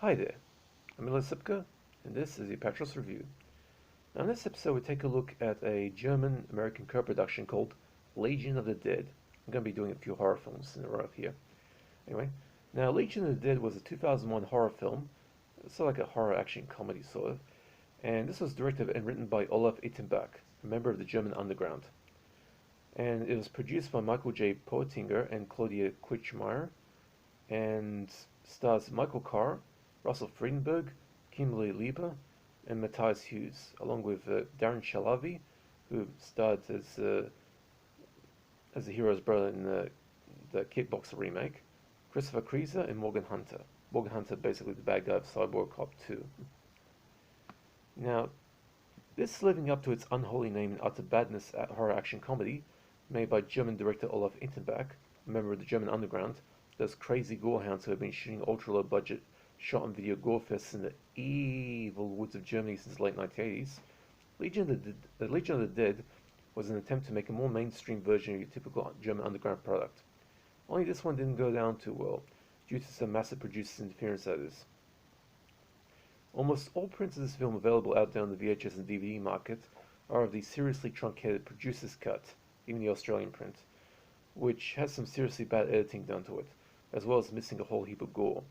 Hi there, I'm Olaf Ittenbach, and this is the Apatros review. Now in this episode we take a look at a German-American co-production called Legion of the Dead. I'm going to be doing a few horror films in a row here. Anyway, now Legion of the Dead was a 2001 horror film, sort of like a horror action comedy sort of, and this was directed and written by Olaf Ittenbach, a member of the German underground. And it was produced by Michael J. Poetinger and Claudia Quitschmeyer, and stars Michael Carr, Russell Friedenberg, Kimberly Lieber, and Matthias Hughes, along with Darren Shalavi, who starred as the hero's brother in the Kickboxer remake, Christopher Kreisa, and Morgan Hunter. Morgan Hunter, basically the bad guy of Cyborg Cop 2. Now, this living up to its unholy name and utter badness horror action comedy, made by German director Olaf Ittenbach, a member of the German underground, those crazy gorehounds who have been shooting ultra-low budget shot-on-video gore fests in the evil woods of Germany since the late 1980s, Legion of the Dead was an attempt to make a more mainstream version of your typical German underground product. Only this one didn't go down too well, due to some massive producer's interference that is. Almost all prints of this film available out there on the VHS and DVD market are of the seriously truncated producer's cut, even the Australian print, which has some seriously bad editing done to it, as well as missing a whole heap of gore.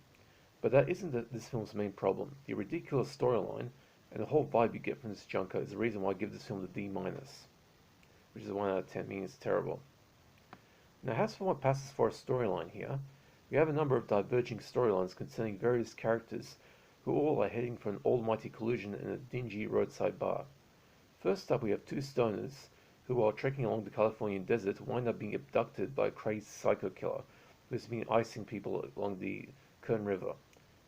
But that isn't this film's main problem. The ridiculous storyline and the whole vibe you get from this junker is the reason why I give this film the D-, which is a 1 out of 10, meaning it's terrible. Now, as for what passes for a storyline here, we have a number of diverging storylines concerning various characters who all are heading for an almighty collision in a dingy roadside bar. First up, we have two stoners who, while trekking along the Californian desert, wind up being abducted by a crazed psycho killer who's been icing people along the Kern River.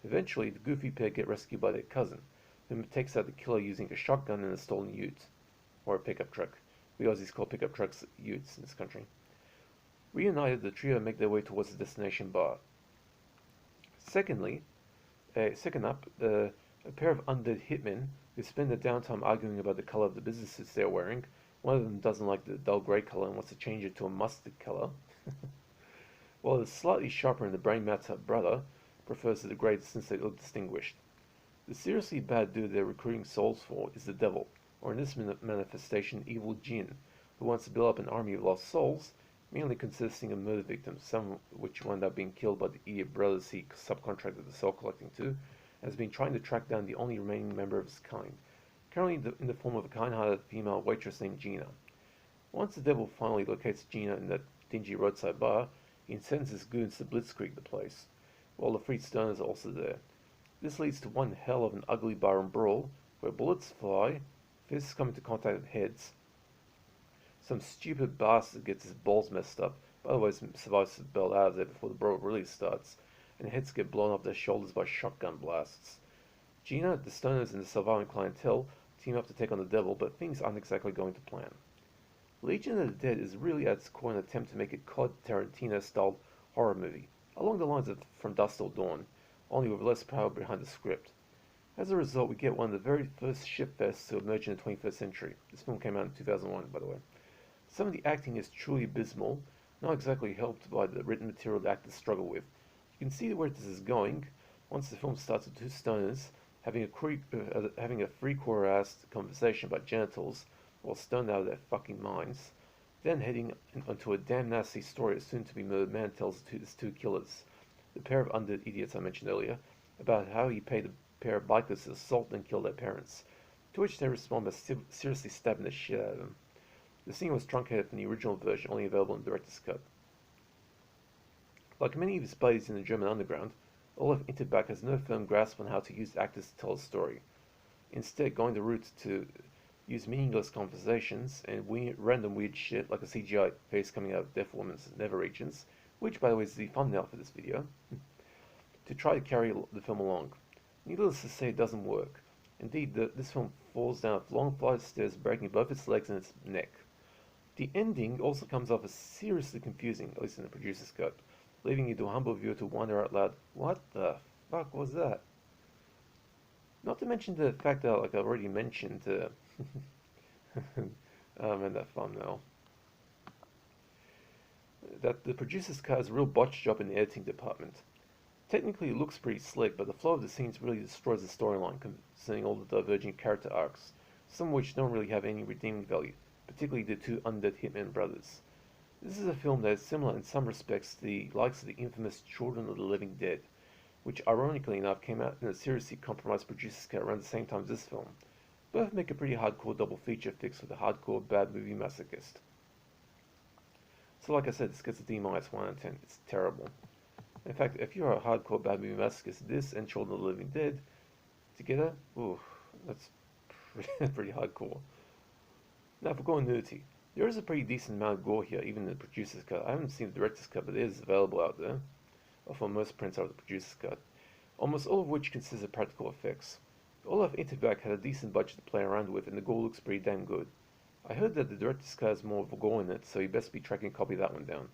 Eventually, the goofy pair get rescued by their cousin, who takes out the killer using a shotgun and a stolen ute, or a pickup truck. We Aussies call pickup trucks utes in this country. Reunited, the trio make their way towards the destination bar. Second up, a pair of undead hitmen who spend their downtime arguing about the color of the business suits they're wearing. One of them doesn't like the dull grey color and wants to change it to a mustard color, while the slightly sharper and the brain matter brother prefers the grey since they look distinguished. The seriously bad dude they're recruiting souls for is the devil, or in this manifestation, evil Jinn, who wants to build up an army of lost souls, mainly consisting of murder victims, some of which wind up being killed by the idiot brothers he subcontracted the soul collecting to, and has been trying to track down the only remaining member of his kind, currently in the form of a kind-hearted female waitress named Gina. Once the devil finally locates Gina in that dingy roadside bar, he sends his goons to blitzkrieg the place, while the free stoners are also there. This leads to one hell of an ugly barroom brawl, where bullets fly, fists come into contact with heads. Some stupid bastard gets his balls messed up, but otherwise survives to bail out of there before the brawl really starts, and heads get blown off their shoulders by shotgun blasts. Gina, the stoners, and the surviving clientele team up to take on the devil, but things aren't exactly going to plan. Legion of the Dead is really at its core an attempt to make a COD Tarantino-styled horror movie, along the lines of From Dusk Till Dawn, only with less power behind the script. As a result, we get one of the very first shitfests to emerge in the 21st century. This film came out in 2001, by the way. Some of the acting is truly abysmal, not exactly helped by the written material the actors struggle with. You can see where this is going once the film starts with two stoners having a three-quarter-assed conversation about genitals while stoned out of their fucking minds, then heading onto a damn nasty story a soon-to-be murdered man tells his two killers, the pair of undead idiots I mentioned earlier, about how he paid a pair of bikers to assault and kill their parents, to which they respond by seriously stabbing the shit out of them. The scene was truncated from the original version, only available in director's cut. Like many of his buddies in the German underground, Olaf Ittenbach has no firm grasp on how to use actors to tell a story, instead going the route to use meaningless conversations and random weird shit like a CGI face coming out of Deaf Woman's nether regions, which by the way is the thumbnail for this video, to try to carry the film along. Needless to say, it doesn't work. Indeed, this film falls down a long flight of stairs, breaking both its legs and its neck. The ending also comes off as seriously confusing, at least in the producer's cut, leaving you, the humble viewer, to wonder out loud, what the fuck was that? Not to mention the fact that, like I already mentioned, and that thumbnail, that the producer's cut has a real botch job in the editing department. Technically it looks pretty slick, but the flow of the scenes really destroys the storyline, considering all the diverging character arcs, some of which don't really have any redeeming value, particularly the two undead hitman brothers. This is a film that is similar in some respects to the likes of the infamous Children of the Living Dead, which ironically enough came out in a seriously compromised producer's cut around the same time as this film. Both make a pretty hardcore double feature fix with a hardcore bad movie masochist. So like I said, this gets a D-1 out of 10. It's terrible. In fact, if you're a hardcore bad movie masochist, this and Children of the Living Dead together, ooh, that's pretty hardcore. Now for gore nudity. There is a pretty decent amount of gore here, even in the producer's cut. I haven't seen the director's cut, but it is available out there, or for most prints out of the producer's cut, almost all of which consists of practical effects. Olaf Ittenbach had a decent budget to play around with, and the gore looks pretty damn good. I heard that the director's cut has more of a gore in it, so you best be tracking a copy of that one down.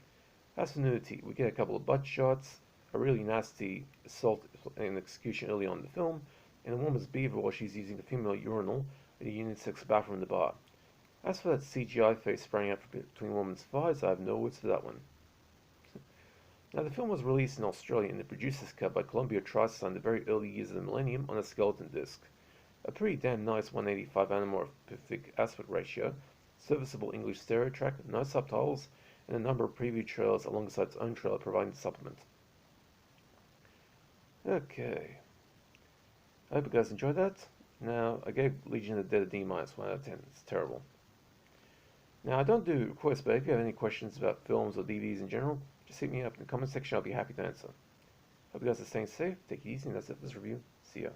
As for nudity, we get a couple of butt shots, a really nasty assault and execution early on in the film, and a woman's beaver while she's using the female urinal in a unisex bathroom in the bar. As for that CGI face spraying out between women's thighs, I have no words for that one. Now, the film was released in Australia in the producer's cut by Columbia TriStar in the very early years of the millennium on a skeleton disc. A pretty damn nice 185 anamorphic aspect ratio, serviceable English stereo track, no subtitles, and a number of preview trailers alongside its own trailer providing the supplement. Okay. I hope you guys enjoyed that. Now, I gave Legion of the Dead a D- 1 out of 10. It's terrible. Now, I don't do requests, but if you have any questions about films or DVDs in general, just hit me up in the comment section. I'll be happy to answer. Hope you guys are staying safe. Take it easy, and that's it for this review. See ya.